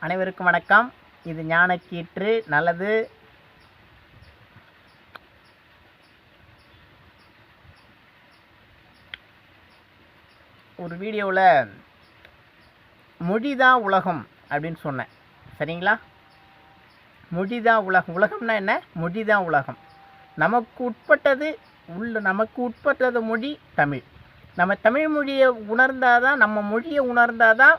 அனைவருக்கும் வணக்கம். இது ஞானக்கீற்று. நல்லது. ஒரு வீடியோவில் மொழிதான் உலகம் அப்படின்னு சொன்னேன். சரிங்களா? மொழிதான் உலகம். உலகம்னா என்ன? மொழிதான் உலகம். நமக்கு உட்பட்டது மொழி தமிழ். நம்ம தமிழ் மொழியை உணர்ந்தாதான், நம்ம மொழியை உணர்ந்தாதான்,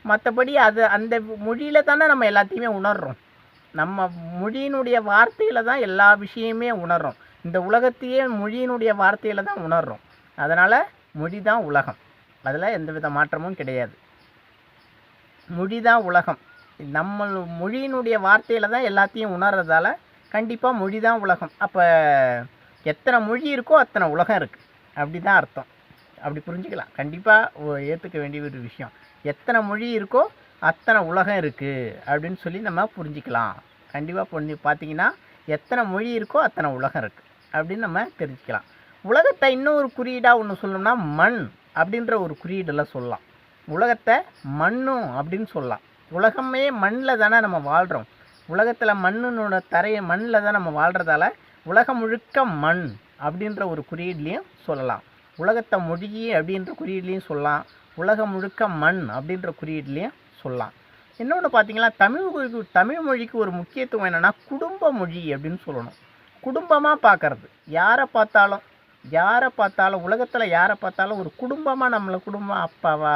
மற்றபடி அந்த மொழியில் தானே நம்ம எல்லாத்தையுமே உணர்கிறோம். நம்ம மொழியினுடைய வார்த்தையில் தான் எல்லா விஷயமே உணர்கிறோம். இந்த உலகத்தையே மொழியினுடைய வார்த்தையில் தான் உணர்கிறோம். அதனால் மொழி தான் உலகம். அதில் எந்தவித மாற்றமும் கிடையாது. மொழி தான் உலகம். நம்ம மொழியினுடைய வார்த்தையில் தான் எல்லாத்தையும் உணர்றதால கண்டிப்பாக மொழி தான் உலகம். அப்போ எத்தனை மொழி இருக்கோ அத்தனை உலகம் இருக்குது. அப்படி தான் அர்த்தம். அப்படி புரிஞ்சுக்கலாம். கண்டிப்பாக ஏற்றுக்க வேண்டிய ஒரு விஷயம். எத்தனை மொழி இருக்கோ அத்தனை உலகம் இருக்குது அப்படின்னு சொல்லி நம்ம புரிஞ்சிக்கலாம். கண்டிப்பாக பார்த்தீங்கன்னா எத்தனை மொழி இருக்கோ அத்தனை உலகம் இருக்குது அப்படின்னு நம்ம தெரிஞ்சுக்கலாம். உலகத்தை இன்னொரு குறியீடாக ஒன்று சொல்லணும்னா மண் அப்படின்ற ஒரு குறியீடெல்லாம் சொல்லலாம். உலகத்தை மண்ணும் அப்படின்னு சொல்லலாம். உலகமே மண்ணில் தானே நம்ம வாழ்கிறோம். உலகத்தில் மண்ணோட மண்ணில் தான் நம்ம வாழ்கிறதால உலகம் முழுக்க மண் அப்படின்ற ஒரு குறியீட்லேயும் சொல்லலாம். உலகத்தை மொழி அப்படின்ற குறியீட்லேயும் சொல்லலாம். உலகம் முழுக்க மண் அப்படின்ற குறியீட்லேயும் சொல்லலாம். இன்னொன்று பார்த்தீங்கன்னா தமிழ் மொழிக்கு ஒரு முக்கியத்துவம் என்னென்னா குடும்ப மொழி அப்படின்னு சொல்லணும். குடும்பமாக பார்க்கறது. யாரை பார்த்தாலும் உலகத்தில் யாரை பார்த்தாலும் ஒரு குடும்பமாக குடும்பம், அப்பாவா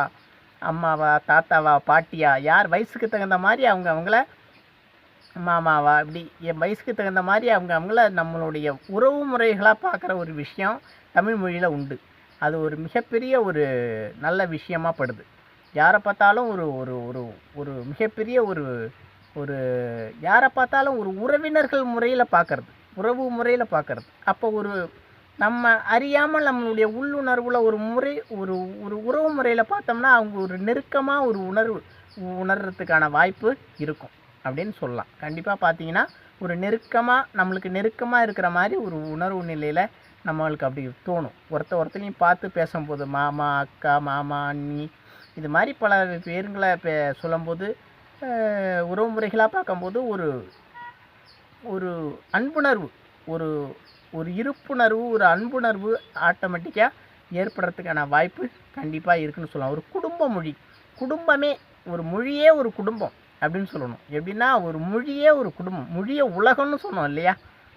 அம்மாவா தாத்தாவா பாட்டியா, யார் வயசுக்கு தகுந்த மாதிரி அவங்கள மாமாவா, இப்படி என் வயசுக்கு தகுந்த மாதிரி அவங்கள நம்மளுடைய உறவு முறைகளாக பார்க்குற ஒரு விஷயம் தமிழ் மொழியில் உண்டு. அது ஒரு மிகப்பெரிய ஒரு நல்ல விஷயமாக படுது. யாரை பார்த்தாலும் ஒரு ஒரு ஒரு ஒரு மிகப்பெரிய ஒரு யாரை பார்த்தாலும் ஒரு உறவினர்கள் முறையில் பார்க்குறது, உறவு முறையில் பார்க்குறது. அப்போ நம்ம அறியாமல் நம்மளுடைய உள்ளுணர்வில் ஒரு உறவு முறையில் பார்த்தோம்னா அவங்க ஒரு நெருக்கமாக உணர்றதுக்கான வாய்ப்பு இருக்கும் அப்படின்னு சொல்லலாம். கண்டிப்பாக பார்த்தீங்கன்னா ஒரு நம்மளுக்கு நெருக்கமாக இருக்கிற மாதிரி ஒரு உணர்வு நிலையில் நம்மளுக்கு அப்படி தோணும். ஒருத்தரையும் பார்த்து பேசும்போது மாமா, அக்கா, மாமா, அண்ணி, இது மாதிரி பல பேருங்களை சொல்லும்போது உறவு முறைகளாக பார்க்கும்போது ஒரு அன்புணர்வு, ஒரு இருப்புணர்வு, ஒரு அன்புணர்வு ஆட்டோமேட்டிக்காக ஏற்படுறதுக்கான வாய்ப்பு கண்டிப்பாக இருக்குதுன்னு சொல்லலாம். ஒரு குடும்ப மொழி. குடும்பமே ஒரு மொழியே ஒரு குடும்பம் அப்படின்னு சொல்லணும். எப்படின்னா ஒரு மொழியே ஒரு குடும்பம். மொழியை உலகம்னு சொன்னோம் இல்லையா?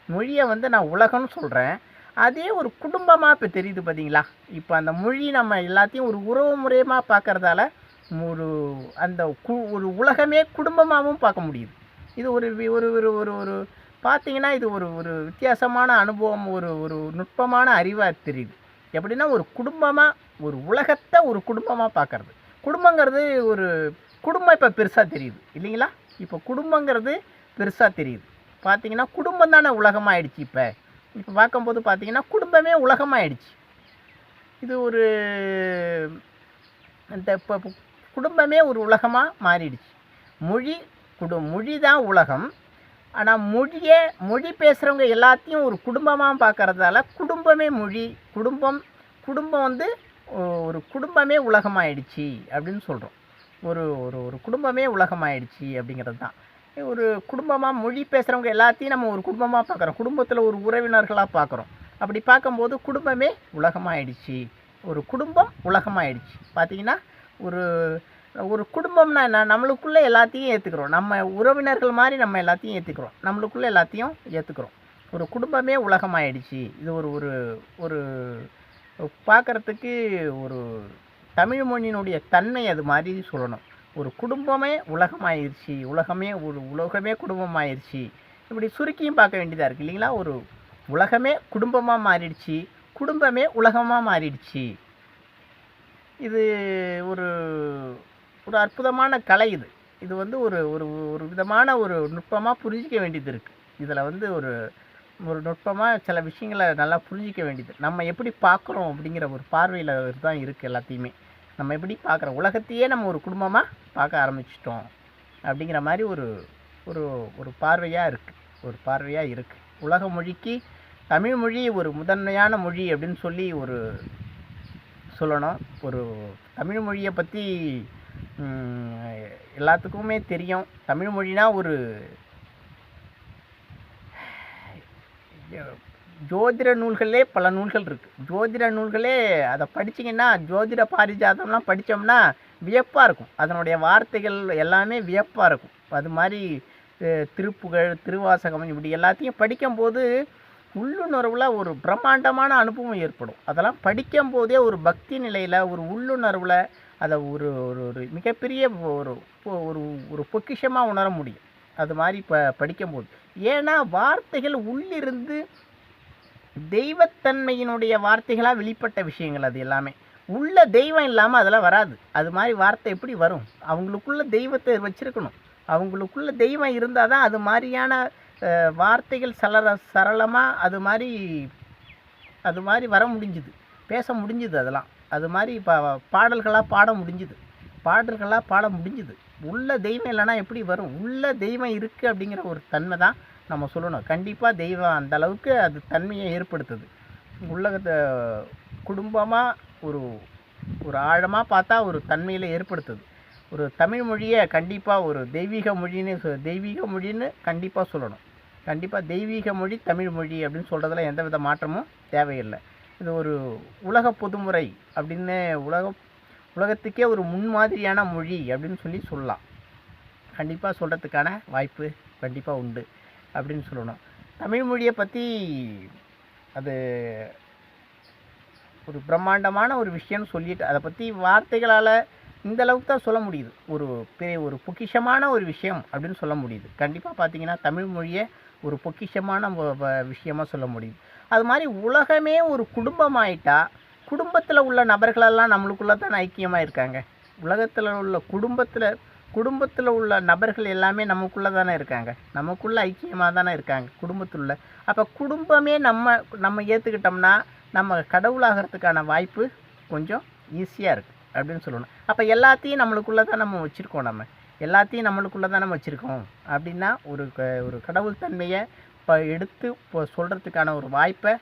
மொழியை நான் உலகம்னு சொல்கிறேன். அதே ஒரு குடும்பமாக இப்போ தெரியுது பார்த்தீங்களா? இப்போ அந்த மொழி நம்ம எல்லாத்தையும் ஒரு உறவு முறையமாக பார்க்குறதால ஒரு உலகமே குடும்பமாகவும் பார்க்க முடியுது. இது ஒரு பார்த்தீங்கன்னா இது ஒரு வித்தியாசமான அனுபவம், ஒரு நுட்பமான அறிவாக தெரியுது. எப்படின்னா ஒரு குடும்பமாக, ஒரு உலகத்தை ஒரு குடும்பமாக பார்க்குறது. குடும்பங்கிறது குடும்பம் இப்போ பெருசாக தெரியுது இல்லைங்களா? இப்போ குடும்பங்கிறது பெருசாக தெரியுது. பார்த்தீங்கன்னா குடும்பம் தானே உலகமாகிடுச்சு. இப்போ பார்க்கும்போது பார்த்தீங்கன்னா குடும்பமே உலகமாகிடுச்சு. இது இப்போ குடும்பமே ஒரு உலகமாக மாறிடுச்சு. மொழி தான் உலகம். ஆனால் மொழி பேசுகிறவங்க எல்லாத்தையும் ஒரு குடும்பமாக பார்க்குறதால குடும்பமே மொழி, குடும்பம் ஒரு குடும்பமே உலகமாகிடுச்சு அப்படின்னு சொல்கிறோம். ஒரு குடும்பமே உலகமாகிடுச்சு அப்படிங்கிறது தான். ஒரு குடும்பமாக மொழி பேசுகிறவங்க எல்லாத்தையும் நம்ம ஒரு குடும்பமாக பார்க்குறோம். குடும்பத்தில் ஒரு உறவினர்களாக பார்க்குறோம். அப்படி பார்க்கும்போது குடும்பமே உலகமாகிடுச்சு. ஒரு குடும்பம் உலகமாகிடுச்சு. பார்த்திங்கன்னா ஒரு குடும்பம்னா என்ன? நம்மளுக்குள்ளே எல்லாத்தையும் ஏற்றுக்கிறோம். நம்ம உறவினர்கள் மாதிரி நம்ம எல்லாத்தையும் ஏற்றுக்கிறோம். நம்மளுக்குள்ளே எல்லாத்தையும் ஏற்றுக்கிறோம். ஒரு குடும்பமே உலகமாகிடுச்சு. இது ஒரு பார்க்குறதுக்கு ஒரு தமிழ் மொழியினுடைய தன்மை அது மாதிரி சொல்லணும். ஒரு குடும்பமே உலகமாயிருச்சு, உலகமே குடும்பமாயிருச்சு. இப்படி சுருக்கியும் பார்க்க வேண்டியதாக இருக்குது இல்லைங்களா? ஒரு உலகமே குடும்பமாக மாறிடுச்சு, குடும்பமே உலகமாக மாறிடுச்சு. இது ஒரு அற்புதமான கலை. இது ஒரு விதமான ஒரு நுட்பமாக புரிஞ்சிக்க வேண்டியது இருக்குது. இதில் ஒரு நுட்பமாக சில விஷயங்களை நல்லா புரிஞ்சிக்க வேண்டியது. நம்ம எப்படி பார்க்குறோம் அப்படிங்கிற ஒரு பார்வையில் தான் இருக்குது எல்லாத்தையுமே. நம்ம எப்படி பார்க்குறோம், உலகத்தையே நம்ம ஒரு குடும்பமாக பார்க்க ஆரம்பிச்சிட்டோம் அப்படிங்கிற மாதிரி ஒரு பார்வையாக இருக்குது. உலக மொழிக்கு தமிழ் மொழி ஒரு முதன்மையான மொழி அப்படின்னு சொல்லி சொல்லணும். தமிழ் மொழியை பற்றி எல்லாத்துக்குமே தெரியும். தமிழ் மொழினா ஒரு ஜோதிட நூல்களே பல நூல்கள் இருக்குது. ஜோதிட நூல்களே அதை படிச்சிங்கன்னா, ஜோதிட பாரிஜாதம்லாம் படித்தோம்னா வியப்பாக இருக்கும். அதனுடைய வார்த்தைகள் எல்லாமே வியப்பாக இருக்கும். அது மாதிரி திருப்புகழ், திருவாசகம் இப்படி எல்லாத்தையும் படிக்கும்போது உள்ளுணர்வில் ஒரு பிரம்மாண்டமான அனுபவம் ஏற்படும். அதெல்லாம் படிக்கும்போதே ஒரு பக்தி நிலையில், ஒரு உள்ளுணர்வில் அதை ஒரு ஒரு ஒரு மிகப்பெரிய ஒரு ஒரு ஒரு பொக்கிஷமாக உணர முடியும். அது மாதிரி படிக்கும்போது. ஏன்னா வார்த்தைகள் உள்ளிருந்து தெய்வத்தன்மையினுடைய வார்த்தைகளாக வெளிப்பட்ட விஷயங்கள் அது எல்லாமே. உள்ள தெய்வம் இல்லாமல் அதெல்லாம் வராது. அது மாதிரி வார்த்தை எப்படி வரும்? அவங்களுக்குள்ள தெய்வத்தை வச்சுருக்கணும். அவங்களுக்குள்ள தெய்வம் இருந்தால் தான் அது மாதிரியான வார்த்தைகள் சரளமாக அது மாதிரி வர முடிஞ்சுது, பேச முடிஞ்சுது. அதெல்லாம் அது மாதிரி பாடல்களாக பாட முடிஞ்சுது. உள்ள தெய்வம் இல்லைன்னா எப்படி வரும்? உள்ள தெய்வம் இருக்குது அப்படிங்கிற ஒரு தன்மை தான் நம்ம சொல்லணும். கண்டிப்பாக தெய்வம் அந்த அளவுக்கு அது தன்மையை ஏற்படுத்துது. உலகத்தை குடும்பமாக ஒரு ஒரு ஆழமாக பார்த்தா ஒரு தன்மையில் ஏற்படுத்துது. ஒரு தமிழ் மொழியை கண்டிப்பாக ஒரு தெய்வீக மொழின்னு கண்டிப்பாக சொல்லணும். கண்டிப்பாக தெய்வீக மொழி தமிழ் மொழி அப்படின்னு சொல்கிறதுல எந்தவித மாற்றமும் தேவையில்லை. இது ஒரு உலக பொதுமுறை அப்படின்னு உலகத்துக்கே ஒரு முன்மாதிரியான மொழி அப்படின்னு சொல்லலாம். கண்டிப்பாக சொல்கிறதுக்கான வாய்ப்பு கண்டிப்பாக உண்டு அப்படின்னு சொல்லணும். தமிழ் மொழியை பற்றி அது ஒரு பிரம்மாண்டமான ஒரு விஷயம்னு சொல்லிட்டு அதை பற்றி வார்த்தைகளால் இந்த அளவுக்கு தான் சொல்ல முடியுது. ஒரு பொக்கிஷமான ஒரு விஷயம் அப்படின்னு சொல்ல முடியுது. கண்டிப்பாக பார்த்தீங்கன்னா தமிழ் மொழியை ஒரு பொக்கிஷமான விஷயமாக சொல்ல முடியுது. அது மாதிரி உலகமே ஒரு குடும்பமாயிட்டா, குடும்பத்தில் உள்ள நபர்களெல்லாம் நம்மளுக்குள்ளே தான் ஐக்கியமாக இருக்காங்க. உலகத்தில் உள்ள குடும்பத்தில் உள்ள நபர்கள் எல்லாமே நமக்குள்ளே தானே இருக்காங்க. நமக்குள்ளே ஐக்கியமாக தானே இருக்காங்க குடும்பத்தில். அப்போ குடும்பமே நம்ம ஏற்றுக்கிட்டோம்னா நம்ம கடவுளாகிறதுக்கான வாய்ப்பு கொஞ்சம் ஈஸியாக இருக்குது அப்படின்னு சொல்லணும். அப்போ எல்லாத்தையும் நம்மளுக்குள்ளே தான் நம்ம வச்சுருக்கோம். எல்லாத்தையும் நம்மளுக்குள்ளே தான் நம்ம வச்சுருக்கோம் அப்படின்னா ஒரு கடவுள் தன்மையை எடுத்து சொல்கிறதுக்கான ஒரு வாய்ப்பை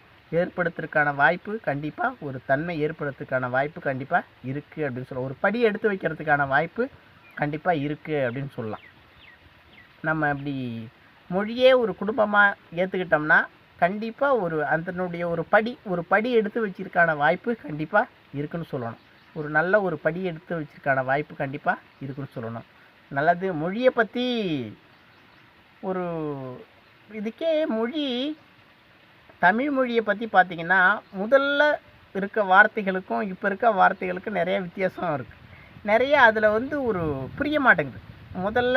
ஏற்படுத்துறதுக்கான வாய்ப்பு கண்டிப்பாக, ஒரு தன்மை ஏற்படுறதுக்கான வாய்ப்பு கண்டிப்பாக இருக்குது அப்படின்னு சொல்லலாம். ஒரு படி எடுத்து வைக்கிறதுக்கான வாய்ப்பு கண்டிப்பாக இருக்குது அப்படின்னு சொல்லலாம். நம்ம இப்படி மொழியே ஒரு குடும்பமாக ஏற்றுக்கிட்டோம்னா கண்டிப்பாக அதனுடைய ஒரு படி எடுத்து வச்சிருக்கான வாய்ப்பு கண்டிப்பாக இருக்குன்னு சொல்லணும். ஒரு நல்ல ஒரு படி எடுத்து வச்சிருக்கான வாய்ப்பு கண்டிப்பாக இருக்குன்னு சொல்லணும். நல்லது. மொழியை பற்றி இதுக்கே தமிழ் மொழியை பற்றி பார்த்திங்கன்னா முதல்ல இருக்க வார்த்தைகளுக்கும் இப்போ இருக்க வார்த்தைகளுக்கும் நிறைய வித்தியாசம் இருக்குது. நிறைய அதில் ஒரு புரிய மாட்டேங்குது. முதல்ல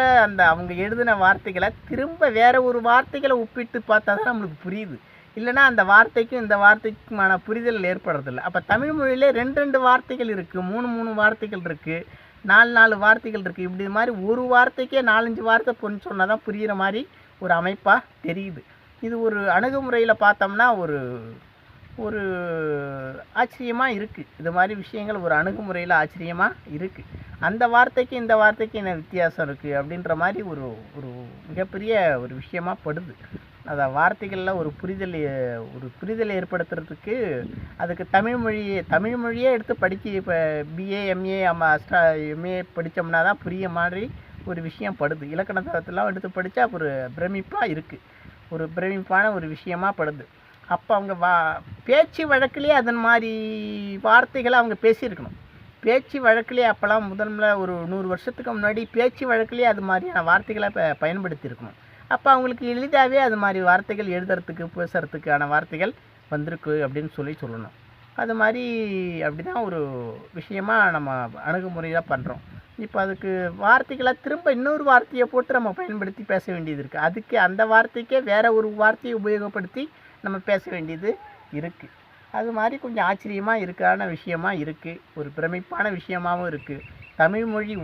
அவங்க எழுதின வார்த்தைகளை திரும்ப வேறு ஒரு வார்த்தைகளை ஒப்பிட்டு பார்த்தா தான் நம்மளுக்கு புரியுது. இல்லைனா அந்த வார்த்தைக்கும் இந்த வார்த்தைக்குமான புரிதல் ஏற்படுறதில்ல. அப்போ தமிழ் மொழியிலே 2 வார்த்தைகள் இருக்குது, 3 வார்த்தைகள் இருக்குது, 4 வார்த்தைகள் இருக்குது. இப்படி மாதிரி ஒரு வார்த்தைக்கே 4-5 வார்த்தை சொன்னால் தான் புரிகிற மாதிரி ஒரு அமைப்பாக தெரியுது. இது ஒரு அணுகுமுறையில் பார்த்தோம்னா ஒரு ஆச்சரியமாக இருக்குது. இது மாதிரி விஷயங்கள் ஒரு அணுகுமுறையில் ஆச்சரியமாக இருக்குது. அந்த வார்த்தைக்கு இந்த வார்த்தைக்கு என்ன வித்தியாசம் இருக்குது அப்படின்ற மாதிரி ஒரு மிகப்பெரிய ஒரு விஷயமாக படுது. அதை வார்த்தைகளில் ஒரு புரிதல் ஏற்படுத்துறதுக்கு அதுக்கு தமிழ் மொழியே எடுத்து இப்போ பிஏ, எம்ஏ, எம்ஏ படித்தோம்னா தான் புரிய மாதிரி ஒரு விஷயம் படுது. இலக்கணத்தெல்லாம் எடுத்து படித்தா ஒரு பிரமிப்பாக இருக்குது. ஒரு பிரமிப்பான ஒரு விஷயமாக படுது. அப்போ அவங்க பேச்சு வழக்கிலே அதன் மாதிரி வார்த்தைகளை அவங்க பேசியிருக்கணும். பேச்சு வழக்கிலே அப்போல்லாம் முதல்ல ஒரு 100 வருஷத்துக்கு முன்னாடி பேச்சு வழக்கிலே அது மாதிரியான வார்த்தைகளை பயன்படுத்தியிருக்கணும். அப்போ அவங்களுக்கு எளிதாகவே அது மாதிரி வார்த்தைகள் எழுதுறதுக்கு பேசுகிறதுக்கான வார்த்தைகள் வந்திருக்கு அப்படின்னு சொல்லணும். அது மாதிரி அப்படி தான் ஒரு விஷயமாக நம்ம அணுகுமுறையாக பண்ணுறோம். இப்போ அதுக்கு வார்த்தைகளை திரும்ப இன்னொரு வார்த்தையை போட்டு நம்ம பயன்படுத்தி பேச வேண்டியது இருக்குது. அதுக்கு அந்த வார்த்தைக்கே வேறு ஒரு வார்த்தையை உபயோகப்படுத்தி நம்ம பேச வேண்டியது இருக்குது. அது மாதிரி கொஞ்சம் ஆச்சரியமாக இருக்கான விஷயமாக இருக்குது. ஒரு பிரமிப்பான விஷயமாகவும் இருக்குது. தமிழ்மொழி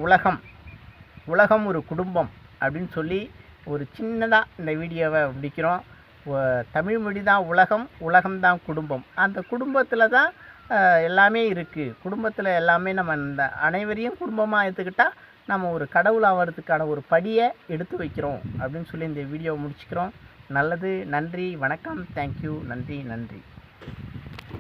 உலகம் ஒரு குடும்பம் அப்படின்னு சொல்லி ஒரு சின்னதாக இந்த வீடியோவை முடிக்கிறோம். தமிழ்மொழி தான் உலகம்தான் குடும்பம். அந்த குடும்பத்தில் தான் எல்லாமே இருக்குது. குடும்பத்தில் எல்லாமே நம்ம இந்த அனைவரையும் குடும்பமாக எடுத்துக்கிட்டால் நம்ம ஒரு கடவுள் ஆகிறதுக்கான ஒரு படியை எடுத்து வைக்கிறோம் அப்படின்னு சொல்லி இந்த வீடியோவை முடிச்சுக்கிறோம். நல்லது. நன்றி, வணக்கம், தேங்க்யூ. நன்றி.